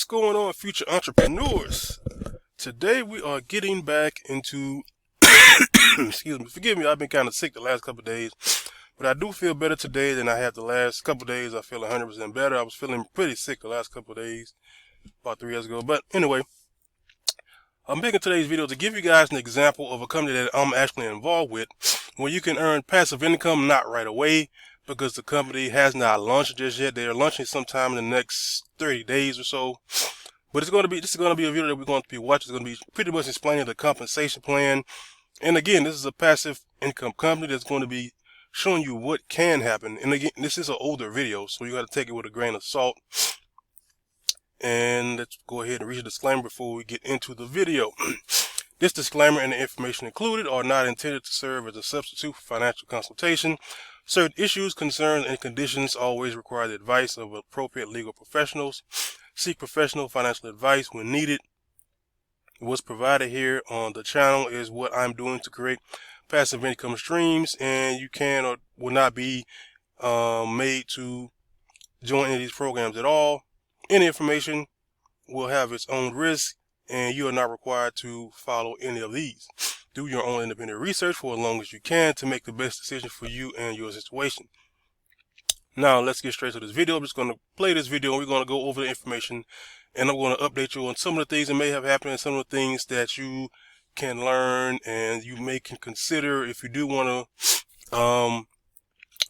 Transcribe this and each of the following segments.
going on, future entrepreneurs? Today we are getting back into excuse me, forgive me, I've been kind of sick the last couple of days, but I do feel better today than I have the last couple of days. I feel 100% better. I was feeling pretty sick the last couple of days, about 3 years ago. But anyway, I'm making today's video to give you guys an example of a company that I'm actually involved with, where you can earn passive income, not right away, because the company has not launched just yet. They are launching sometime in the next 30 days or so. But this is going to be a video that we're going to be watching. It's going to be pretty much explaining the compensation plan. And again, this is a passive income company that's going to be showing you what can happen. And again, this is an older video, so you got to take it with a grain of salt. And let's go ahead and read a disclaimer before we get into the video. This disclaimer and the information included are not intended to serve as a substitute for financial consultation. Certain issues, concerns, and conditions always require the advice of appropriate legal professionals. Seek professional financial advice when needed. What's provided here on the channel is what I'm doing to create passive income streams, and you can or will not be made to join any of these programs at all. Any information will have its own risk, and you are not required to follow any of these. Do your own independent research for as long as you can to make the best decision for you and your situation. Now let's get straight to this video. I'm just going to play this video and we're going to go over the information, and I'm going to update you on some of the things that may have happened and some of the things that you can learn and you may consider if you do want to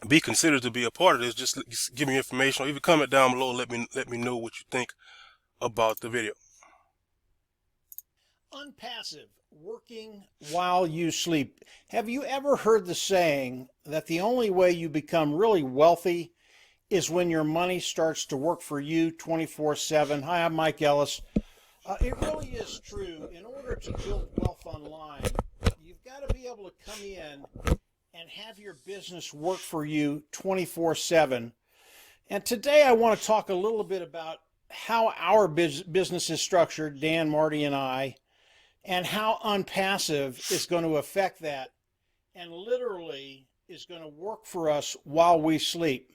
be considered to be a part of this. Just give me information, or even comment down below. Let me know what you think about the video. Unpassive, working while you sleep. Have you ever heard the saying that the only way you become really wealthy is when your money starts to work for you 24/7? Hi, I'm Mike Ellis. It really is true. In order to build wealth online, you've got to be able to come in and have your business work for you 24/7. And today I want to talk a little bit about how our business is structured, Dan, Marty, and I, and how Onpassive is going to affect that and literally is going to work for us while we sleep.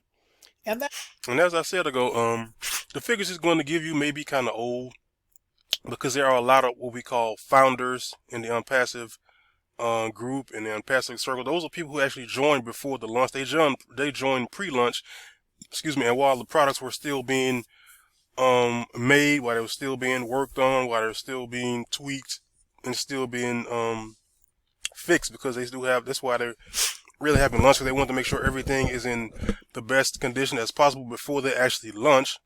And as I said ago, the figures is going to give you may be kind of old, because there are a lot of what we call founders in the Onpassive group and the Onpassive circle. Those are people who actually joined before the launch. They joined pre-launch, excuse me, and while the products were still being made, while they were still being worked on, while they're still being tweaked and still being fixed, because they do have, that's why they're really having lunch, because they want to make sure everything is in the best condition as possible before they actually launch.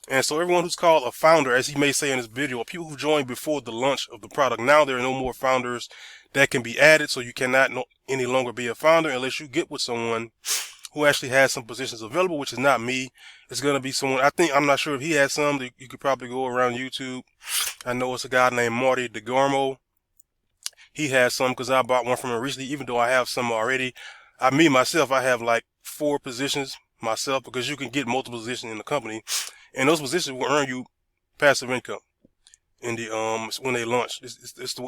And so everyone who's called a founder, as he may say in this video, are people who joined before the launch of the product. Now there are no more founders that can be added, so you cannot any longer be a founder unless you get with someone who actually has some positions available, which is not me. It's going to be someone, I'm not sure if he has some. You could probably go around YouTube. I know it's a guy named Marty DeGarmo. He has some, because I bought one from him recently, even though I have some already. I have like 4 positions myself, because you can get multiple positions in the company, and those positions will earn you passive income in the when they launch. It's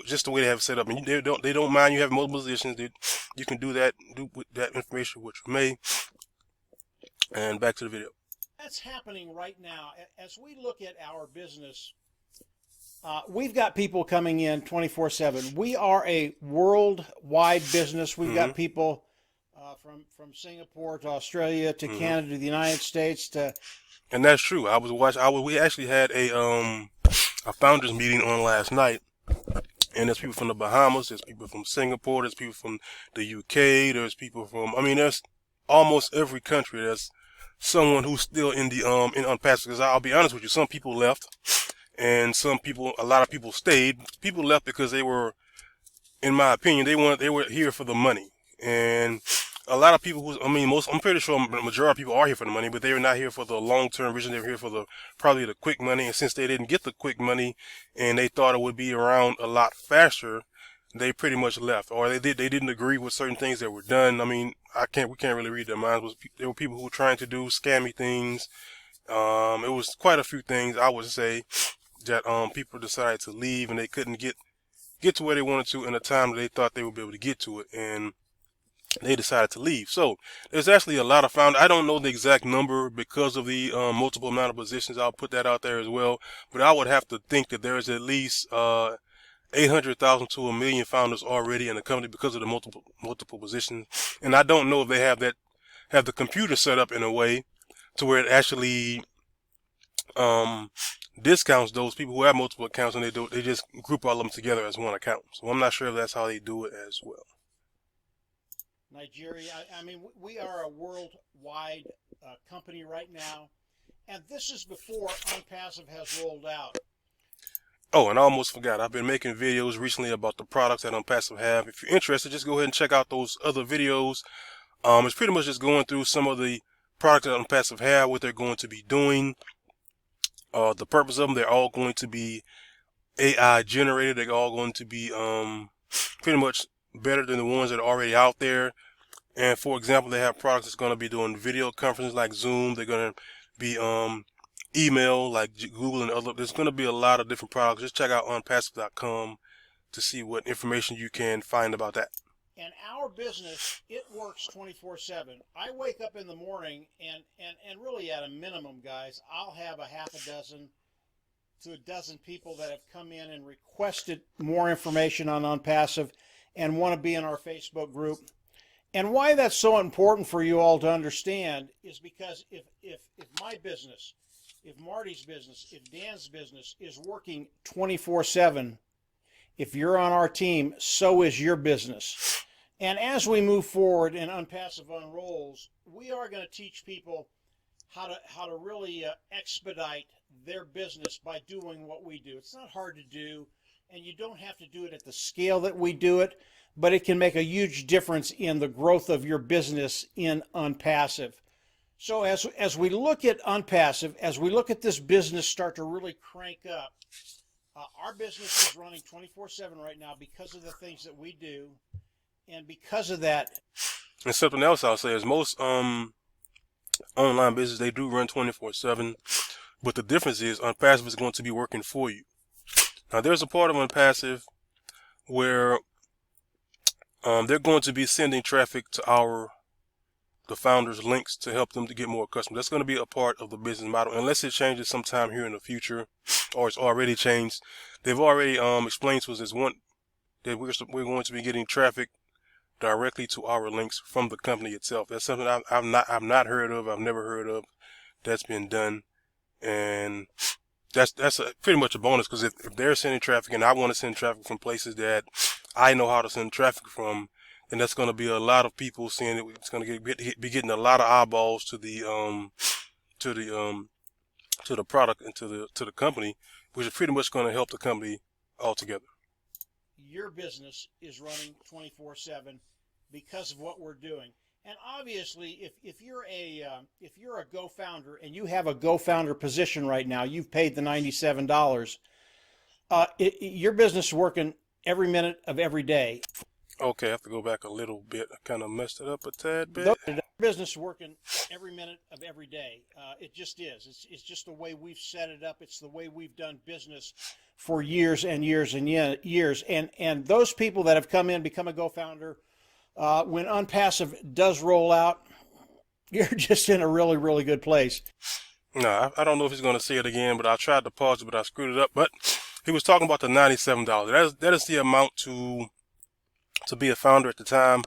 just the way they have it set up, and they don't mind you having multiple positions. You can do with that information what you may. And back to the video. That's happening right now. As we look at our business, we've got people coming in 24/7. We are a worldwide business. We've got people from Singapore to Australia to Canada to the United States to. And that's true. We actually had a founders meeting on last night, and there's people from the Bahamas, there's people from Singapore, there's people from the UK, there's people from, there's almost every country. There's someone who's still in the in Onpassive, because I'll be honest with you, some people left, and a lot of people stayed. People left because they were, in my opinion, they were here for the money. And a lot of people I'm pretty sure the majority of people are here for the money, but they're not here for the long-term vision. They're here for probably the quick money. And since they didn't get the quick money and they thought it would be around a lot faster, they pretty much left, or they didn't agree with certain things that were done. We can't really read their minds. There were people who were trying to do scammy things. It was quite a few things, I would say, that people decided to leave, and they couldn't get to where they wanted to in the time that they thought they would be able to get to it. And they decided to leave. So there's actually a lot of founders. I don't know the exact number because of the multiple amount of positions. I'll put that out there as well. But I would have to think that there's at least 800,000 to a million founders already in the company because of the multiple positions. And I don't know if they have the computer set up in a way to where it actually um, discounts those people who have multiple accounts, and they just group all of them together as one account. So I'm not sure if that's how they do it as well. Nigeria, I mean, we are a worldwide company right now, and this is before Onpassive has rolled out. Oh, and I almost forgot. I've been making videos recently about the products that Onpassive have. If you're interested, just go ahead and check out those other videos. It's pretty much just going through some of the products that Onpassive have, what they're going to be doing, the purpose of them. They're all going to be AI generated. They're all going to be pretty much better than the ones that are already out there. And for example, they have products that's going to be doing video conferences like Zoom. They're going to be email like Google and other. There's going to be a lot of different products. Just check out onpassive.com to see what information you can find about that. And our business, it works 24/7. I wake up in the morning and really at a minimum, guys, I'll have a half a dozen to a dozen people that have come in and requested more information on Onpassive and want to be in our Facebook group. And why that's so important for you all to understand is because if my business, if Marty's business, if Dan's business is working 24/7, if you're on our team, so is your business. And as we move forward and Onpassive unrolls, we are going to teach people how to really expedite their business by doing what we do. It's not hard to do, and you don't have to do it at the scale that we do it, but it can make a huge difference in the growth of your business in Onpassive. So as we look at Onpassive, as we look at this business start to really crank up, our business is running 24/7 right now because of the things that we do, and because of that. And something else I'll say is most online business, they do run 24/7, but the difference is Onpassive is going to be working for you. Now there's a part of Onpassive where they're going to be sending traffic to the founders' links to help them to get more customers. That's going to be a part of the business model, unless it changes sometime here in the future, or it's already changed. They've already explained to us that we're going to be getting traffic directly to our links from the company itself. That's something I've not heard of. I've never heard of. That's been done, and that's pretty much a bonus, because if they're sending traffic and I want to send traffic from places that I know how to send traffic from, then that's going to be a lot of people seeing it. It's going to be getting a lot of eyeballs to the product and to the company, which is pretty much going to help the company altogether. Your business is running 24/7 because of what we're doing. And obviously, if you're a GoFounder and you have a GoFounder position right now, you've paid the $97. Your business is working every minute of every day. Okay, I have to go back a little bit. I kind of messed it up a tad bit. Business is working every minute of every day. It just is. It's just the way we've set it up. It's the way we've done business for years and years and years. And those people that have come in, become a GoFounder, when Onpassive does roll out, you're just in a really, really good place. No, I don't know if he's going to say it again, but I tried to pause it, but I screwed it up. But he was talking about the $97. That is the amount to be a founder at the time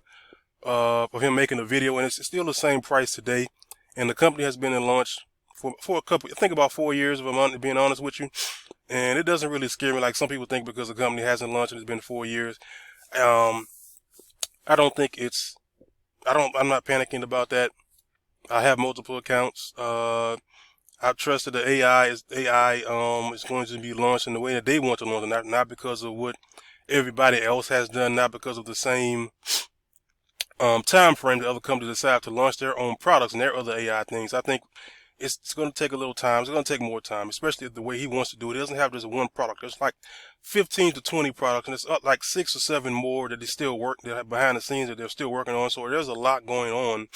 of him making a video, and it's still the same price today. And the company has been in launch for a couple, I think about 4 years, if I'm being honest with you. And it doesn't really scare me like some people think, because the company hasn't launched and it's been 4 years. I don't think I'm not panicking about that. I have multiple accounts. I trusted the AI is going to be launched in the way that they want to launch it, not because of what everybody else has done, not because of the same time frame that other companies decide to launch their own products and their other AI things. I think it's going to take a little time. It's going to take more time, especially the way he wants to do it. He doesn't have just one product. There's like 15 to 20 products, and it's like 6 or 7 more that they still work, that behind the scenes that they're still working on. So there's a lot going on,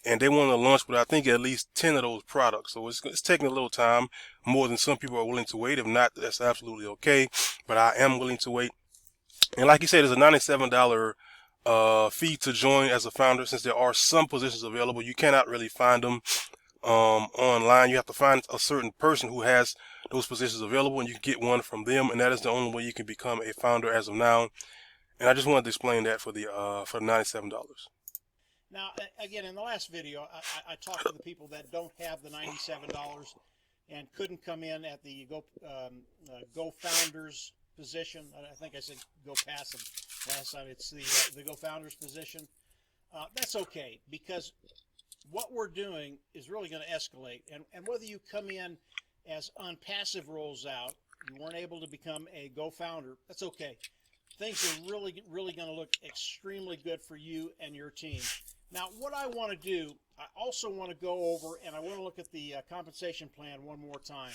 and they want to launch with, I think, at least 10 of those products. So it's taking a little time, more than some people are willing to wait. If not, that's absolutely okay. But I am willing to wait. And like you said, it's a $97 fee to join as a founder, since there are some positions available. You cannot really find them online. You have to find a certain person who has those positions available, and you can get one from them, and that is the only way you can become a founder as of now. And I just wanted to explain that for the $97. Now, again, in the last video, I talked to the people that don't have the $97 and couldn't come in at the Gofounders position. I think I said Go Passive last time. It's the Gofounders position. That's okay, because what we're doing is really going to escalate. And whether you come in as Onpassive rolls out, you weren't able to become a Gofounder, that's okay. Things are really going to look extremely good for you and your team. Now, what I want to do, I also want to go over, and I want to look at the compensation plan one more time.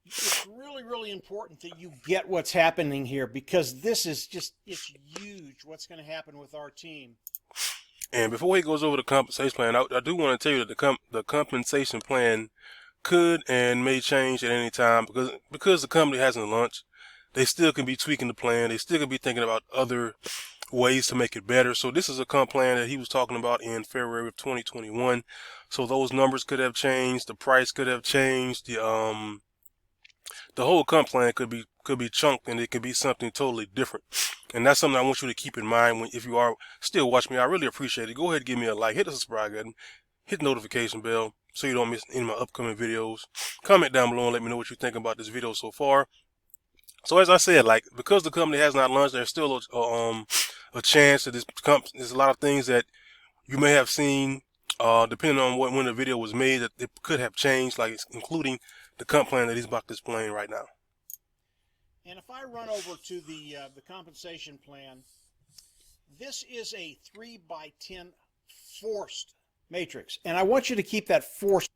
It's really important that you get what's happening here, because this is just, it's huge what's going to happen with our team. And before he goes over the compensation plan, I do want to tell you that the compensation plan could and may change at any time, because the company hasn't launched. They still can be tweaking the plan. They still can be thinking about other ways to make it better. So this is a comp plan that he was talking about in February of 2021. So those numbers could have changed. The price could have changed. The whole comp plan could be chunked, and it could be something totally different. And that's something I want you to keep in mind if you are still watching me. I really appreciate it. Go ahead and give me a like, hit the subscribe button, hit the notification bell so you don't miss any of my upcoming videos. Comment down below and let me know what you think about this video so far. So as I said, like, because the company has not launched, there's still a chance that there's a lot of things that you may have seen, depending on when the video was made, that it could have changed, like including the comp plan that he's about displaying right now. And if I run over to the compensation plan, this is a 3x10 forced matrix, and I want you to keep that forced.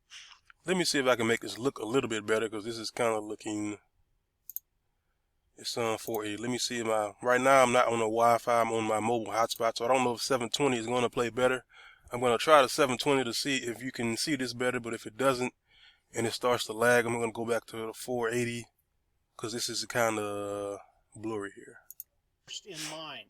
Let me see if I can make this look a little bit better, because this is kind of looking. It's on 480. Let me see right now I'm not on the Wi-Fi, I'm on my mobile hotspot, so I don't know if 720 is going to play better. I'm going to try the 720 to see if you can see this better, but if it doesn't and it starts to lag, I'm going to go back to the 480, because this is kind of blurry here. In mind,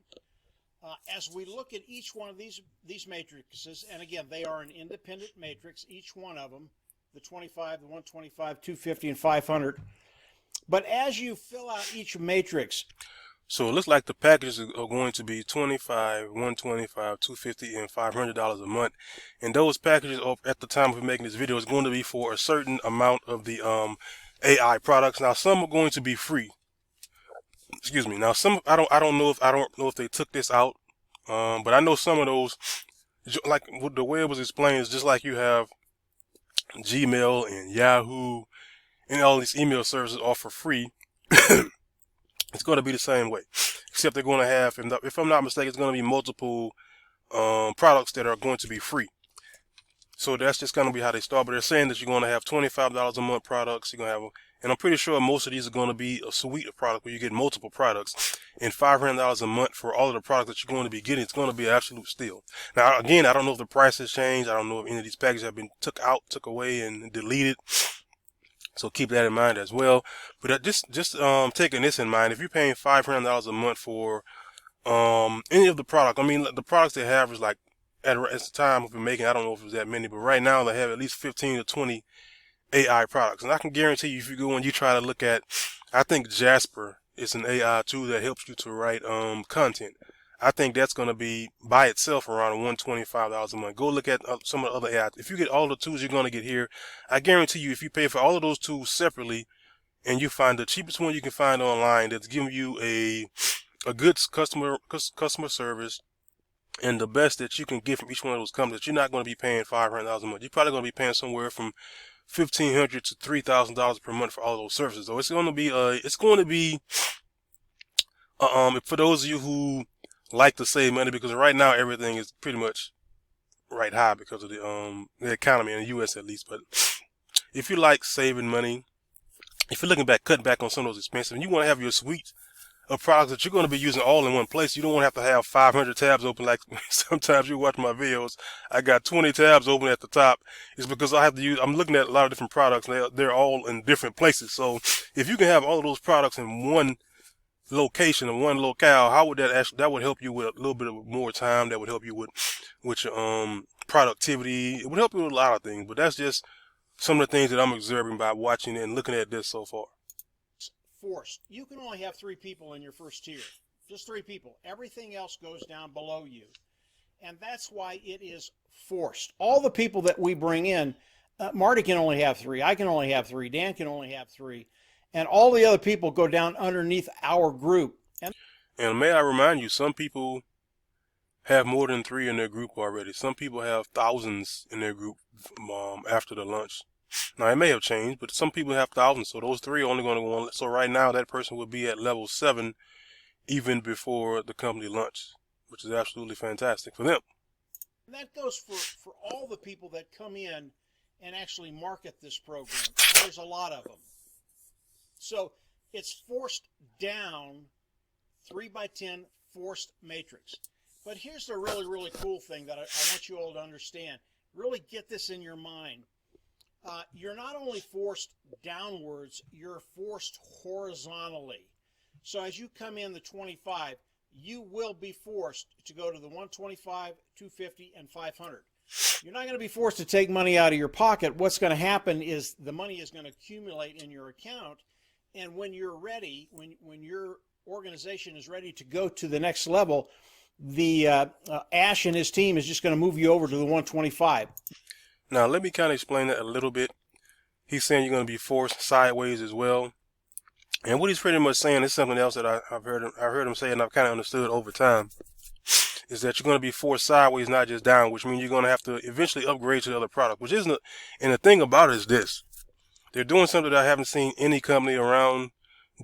as we look at each one of these matrices, and again, they are an independent matrix, each one of them, the 25, the 125, 250, and 500. But as you fill out each matrix, so it looks like the packages are going to be 25, 125, 250, and $500 a month. And those packages at the time of making this video is going to be for a certain amount of the AI products. Now some are going to be free. Excuse me. Now some I don't know if they took this out. But I know some of those, like the way it was explained, is just like you have Gmail and Yahoo and all these email services are for free. It's going to be the same way, except they're going to have, if I'm not mistaken, it's going to be multiple products that are going to be free. So that's just going to be how they start. But they're saying that you're going to have $25 a month products. You're going to have, and I'm pretty sure most of these are going to be a suite of products where you get multiple products, and $500 a month for all of the products that you're going to be getting. It's going to be an absolute steal. Now, again, I don't know if the price has changed. I don't know if any of these packages have been took away, and deleted. So keep that in mind as well. But just taking this in mind, if you're paying $500 a month for any of the product, I mean, the products they have is like, at the time of making, I don't know if it was that many, but right now they have at least 15 to 20 AI products. And I can guarantee you, if you go and you try to look at, I think Jasper is an AI tool that helps you to write content. I think that's going to be by itself around $125 a month. Go look at some of the other AI. If you get all the tools you're going to get here, I guarantee you, if you pay for all of those tools separately and you find the cheapest one you can find online that's giving you a good customer service and the best that you can get from each one of those companies, you're not going to be paying $500 a month. You're probably going to be paying somewhere from $1,500 to $3,000 per month for all those services. So it's going to be for those of you who like to save money, because right now everything is pretty much right high because of the economy in the U.S. at least. But if you like saving money, if you're looking cutting back on some of those expenses, and you want to have your suite of products that you're going to be using all in one place, you don't want to have 500 tabs open. Like sometimes you watch my videos, I got 20 tabs open at the top. It's because I'm looking at a lot of different products, and they're all in different places. So if you can have all of those products in one location of one locale, how would that actually, that would help you with a little bit of more time. That would help you with your productivity. It would help you with a lot of things. But that's just some of the things that I'm observing by watching and looking at this so far. Forced. You can only have 3 people in your first tier. Just 3 people. Everything else goes down below you. And that's why it is forced. All the people that we bring in, Marty can only have 3. I can only have 3. Dan can only have 3. And all the other people go down underneath our group. And may I remind you, some people have more than 3 in their group already. Some people have thousands in their group after the lunch. Now, it may have changed, but some people have thousands, so those 3 are only going to go on. So right now, that person would be at level 7 even before the company lunch, which is absolutely fantastic for them. And that goes for all the people that come in and actually market this program. There's a lot of them. So it's forced down, 3 by 10 forced matrix. But here's the really, really cool thing that I want you all to understand. Really get this in your mind. You're not only forced downwards, you're forced horizontally. So as you come in the 25, you will be forced to go to the 125, 250, and 500. You're not going to be forced to take money out of your pocket. What's going to happen is the money is going to accumulate in your account, and when you're ready, when your organization is ready to go to the next level, the Ash and his team is just going to move you over to the 125. Now, let me kind of explain that a little bit. He's saying you're going to be forced sideways as well. And what he's pretty much saying is something else that I've heard him say, and I've kind of understood over time, is that you're going to be forced sideways, not just down, which means you're going to have to eventually upgrade to the other product, which isn't. And the thing about it is this: they're doing something that I haven't seen any company around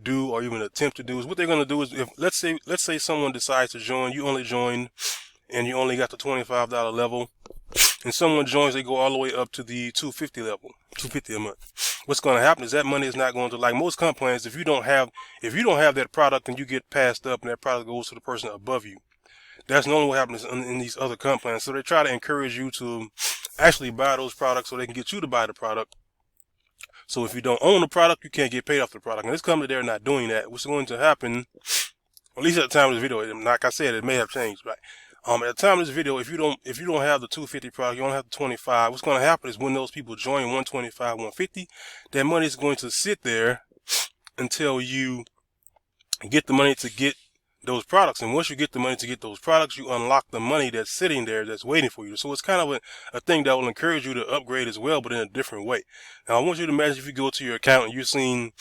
do or even attempt to do. Is what they're going to do is, if let's say someone decides to join, you only join, and you only got the $25 level, and someone joins, they go all the way up to the $250 level, $250 a month. What's going to happen is that money is not going to, like most comp plans, if you don't have that product and you get passed up and that product goes to the person above you, that's normally what happens in these other comp plans. So they try to encourage you to actually buy those products so they can get you to buy the product. So if you don't own the product, you can't get paid off the product. And this company, they're not doing that. What's going to happen, at least at the time of this video, like I said, it may have changed, right? At the time of this video, if you don't have the 250 product, you don't have the 25. What's going to happen is when those people join 125, 150, that money is going to sit there until you get the money to get those products. And once you get the money to get those products, you unlock the money that's sitting there that's waiting for you. So it's kind of a thing that will encourage you to upgrade as well, but in a different way. Now, I want you to imagine if you go to your account and you're seeing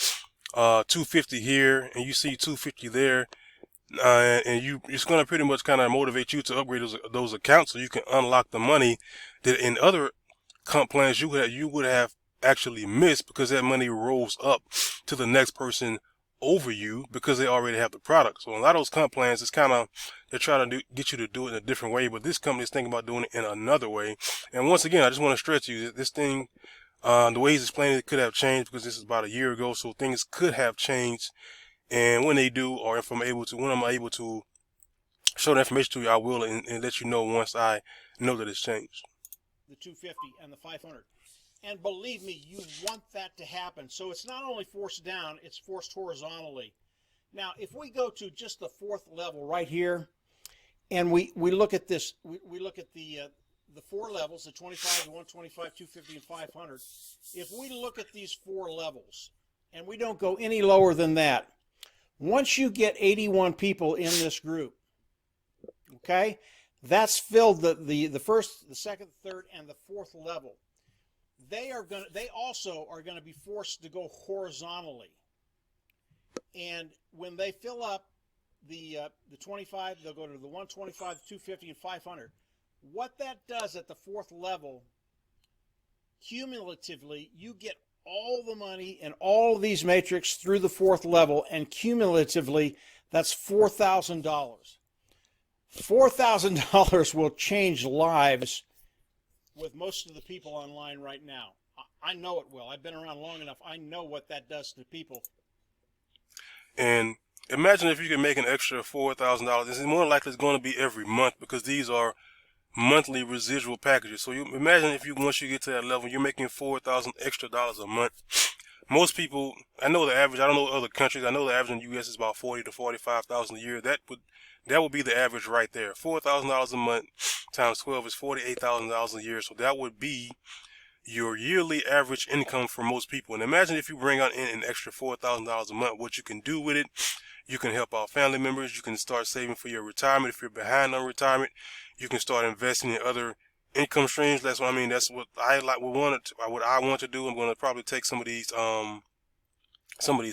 250 here and you see 250 there. And it's going to pretty much kind of motivate you to upgrade those accounts so you can unlock the money that in other comp plans you would have actually missed, because that money rolls up to the next person over you because they already have the product. So a lot of those comp plans, it's kind of, they're trying to get you to do it in a different way, but this company is thinking about doing it in another way. And once again, I just want to stress you that this thing, the way he's explaining it could have changed, because this is about a year ago, so things could have changed. And when they do, or when I'm able to show the information to you, I will, and let you know once I know that it's changed. The 250 and the 500. And believe me, you want that to happen. So it's not only forced down, it's forced horizontally. Now, if we go to just the 4th level right here, and we look at this, we look at the 4 levels, the 25, the 125, 250, and 500. If we look at these 4 levels, and we don't go any lower than that, once you get 81 people in this group, okay, that's filled the first, the second, third, and the 4th level. They also are going to be forced to go horizontally. And when they fill up the 25, they'll go to the 125, 250, and 500. What that does at the 4th level, cumulatively, you get all the money in all of these matrix through the 4th level, and cumulatively, that's $4,000. $4,000 will change lives with most of the people online right now. I know it will. I've been around long enough. I know what that does to people. And imagine if you can make an extra $4,000. This is more likely it's going to be every month, because these are monthly residual packages. So you imagine if once you get to that level, you're making $4,000 extra a month. most people, I know the average. I don't know other countries. I know the average in the U.S. is about 40 to 45,000 a year. That would be the average right there. $4,000 a month times 12 is $48,000 a year. So that would be your yearly average income for most people. And imagine if you bring on in an extra $4,000 a month, what you can do with it. You can help out family members. You can start saving for your retirement. If you're behind on retirement, you can start investing in other income streams. That's what I mean. That's what I like. What I want to do. I'm going to probably take some of these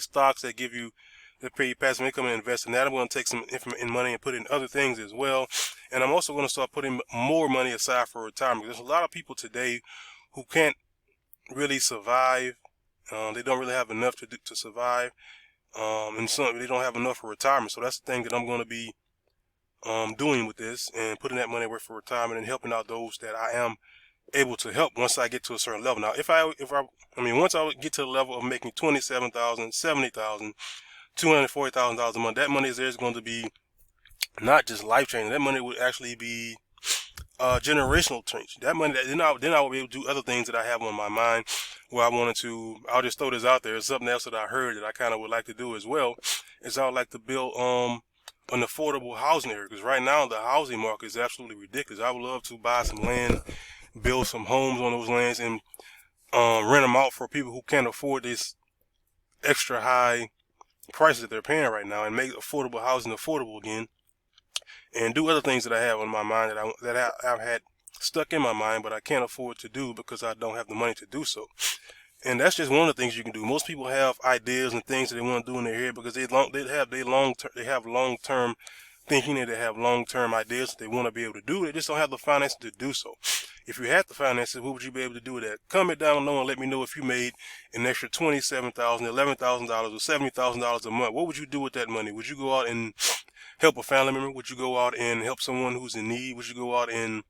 stocks that give you that pay you passive income and invest in that. I'm going to take some in money and put it in other things as well. And I'm also going to start putting more money aside for retirement. There's a lot of people today who can't really survive. They don't really have enough to survive. And some they don't have enough for retirement. So that's the thing that I'm going to be doing with this and putting that money away for retirement and helping out those that I am able to help once I get to a certain level. Now, once I get to the level of making $27,000, $70,000, $240,000 a month, that money is going to be not just life changing. That money would actually be generational change. That money, then I will be able to do other things that I have on my mind. Where I wanted to, I'll just throw this out there. It's something else that I heard that I kind of would like to do as well. Is I would like to build an affordable housing area, because right now the housing market is absolutely ridiculous. I would love to buy some land, build some homes on those lands, and rent them out for people who can't afford this extra high prices that they're paying right now, and make affordable housing affordable again, and do other things that I have on my mind I've had stuck in my mind, but I can't afford to do because I don't have the money to do so. And that's just one of the things you can do. Most people have ideas and things that they want to do in their head because they have long term thinking, and they have long term ideas that they want to be able to do. They just don't have the finances to do so. If you had the finances, what would you be able to do with that? Comment down below and let me know if you made an extra $27,000, $11,000, or $70,000 a month. What would you do with that money? Would you go out and help a family member? Would you go out and help someone who's in need? Would you go out and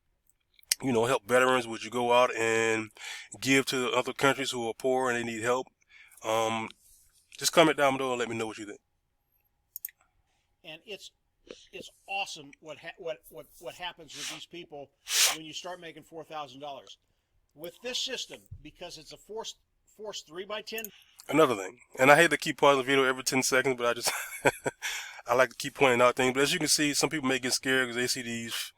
help veterans? Would you go out and give to other countries who are poor and they need help? Just comment down below and let me know what you think. And it's awesome what happens with these people when you start making $4,000 with this system, because it's a forced 3x10. Another thing, and I hate to keep pausing the video every 10 seconds, but I just I like to keep pointing out things. But as you can see, some people may get scared because they see these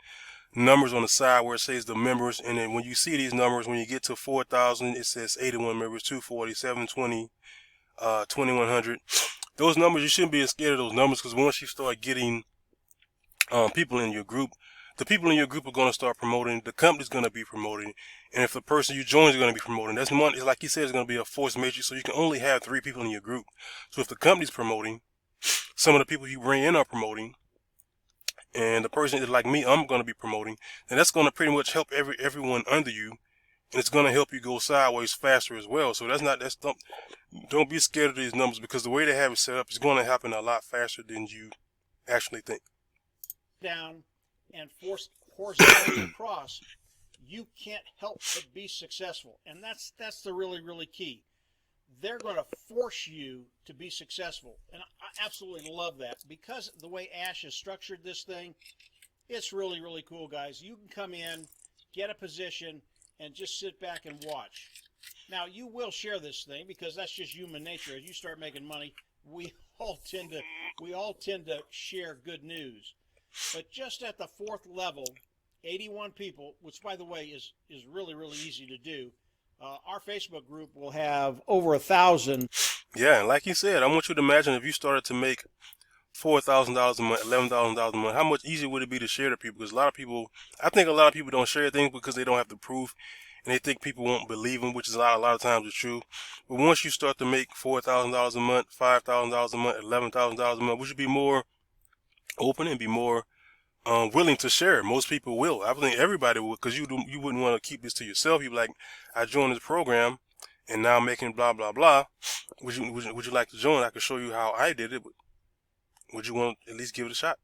numbers on the side where it says the members, and then when you see these numbers, when you get to 4,000, it says 81 members, 240, 720, 2,100. Those numbers, you shouldn't be scared of those numbers, because once you start getting people in your group, the people in your group are going to start promoting, the company's going to be promoting, and if the person you join is going to be promoting, that's one, it's like he said, it's going to be a force matrix, so you can only have 3 people in your group. So if the company's promoting, some of the people you bring in are promoting, and the person is like me, I'm going to be promoting, and that's going to pretty much help everyone under you, and it's going to help you go sideways faster as well. So don't be scared of these numbers, because the way they have it set up is going to happen a lot faster than you actually think. Down and force horizontally across, you can't help but be successful, and that's the really key. They're going to force you to be successful, and I absolutely love that, because the way Ash has structured this thing, it's really cool, guys. You can come in, get a position, and just sit back and watch. Now, you will share this thing, because that's just human nature. As you start making money, we all tend to share good news. But just at the 4th level, 81 people, which by the way is really easy to do. Our Facebook group will have over 1,000. Yeah, and like you said, I want you to imagine if you started to make $4,000 a month, $11,000 a month, how much easier would it be to share to people? Because I think a lot of people don't share things because they don't have the proof, and they think people won't believe them, which is a lot of times is true. But once you start to make $4,000 a month, $5,000 a month, $11,000 a month, we should be more open and be more willing to share. Most people will. I think everybody will, because you wouldn't want to keep this to yourself. You'd be like, I joined this program, and now I'm making blah blah blah. Would you like to join? I can show you how I did it. But would you want to at least give it a shot?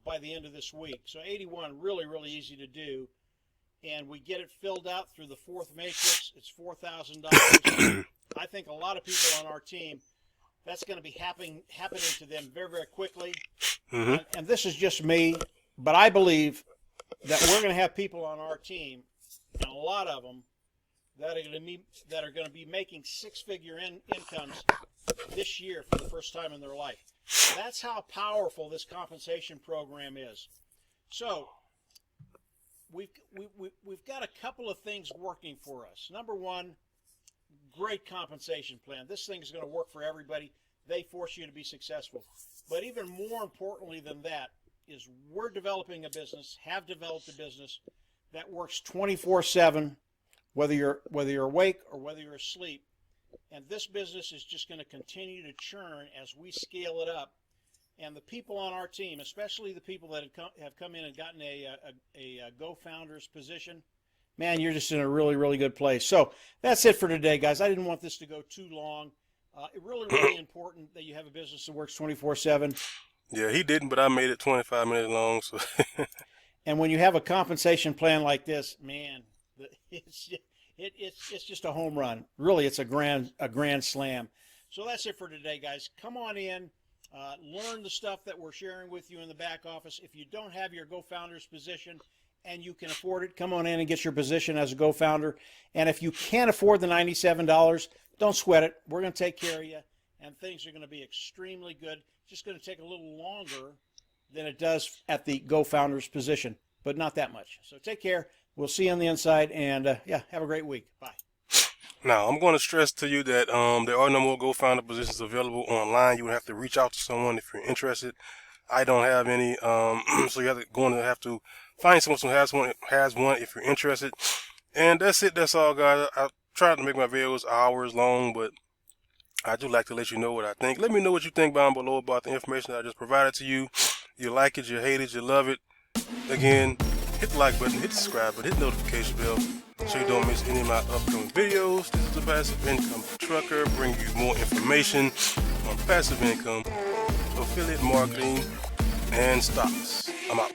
By the end of this week. So 81, really easy to do, and we get it filled out through the 4th matrix. It's $4,000. I think a lot of people on our team, that's going to be happening to them very quickly. Mm-hmm. And this is just me, but I believe that we're going to have people on our team, and a lot of them that are going to be making six-figure incomes this year for the first time in their life. That's how powerful this compensation program is. So we've got a couple of things working for us. Number one, great compensation plan. This thing is going to work for everybody. They force you to be successful. But even more importantly than that is we're developing a business, have developed a business that works 24/7, whether you're awake or whether you're asleep. And this business is just going to continue to churn as we scale it up. And the people on our team, especially the people that have come in and gotten a Gofounders position, man, you're just in a really, really good place. So that's it for today, guys. I didn't want this to go too long. Really important that you have a business that works 24/7. Yeah, he didn't, but I made it 25 minutes long. So And when you have a compensation plan like this, man, it's just a home run. Really, it's a grand slam. So that's it for today, guys. Come on in, learn the stuff that we're sharing with you in the back office. If you don't have your GoFounders position and you can afford it, come on in and get your position as a GoFounder. And if you can't afford the $97, don't sweat it. We're going to take care of you, and things are going to be extremely good. Just going to take a little longer than it does at the GoFounders position, but not that much. So take care. We'll see you on the inside, and yeah, have a great week. Bye. now I'm going to stress to you that there are no more GoFounder positions available online. You would have to reach out to someone if you're interested. I don't have any, so you're going to have to find someone who has one if you're interested. And that's it. That's all, guys. I try to make my videos hours long, but I do like to let you know what I think. Let me know what you think down below about the information that I just provided to you. You like it, you hate it, you love it. Again, hit the like button, hit the subscribe button, hit the notification bell so you don't miss any of my upcoming videos. This is the Passive Income Trucker, bringing you more information on passive income, affiliate marketing, and stocks. I'm out.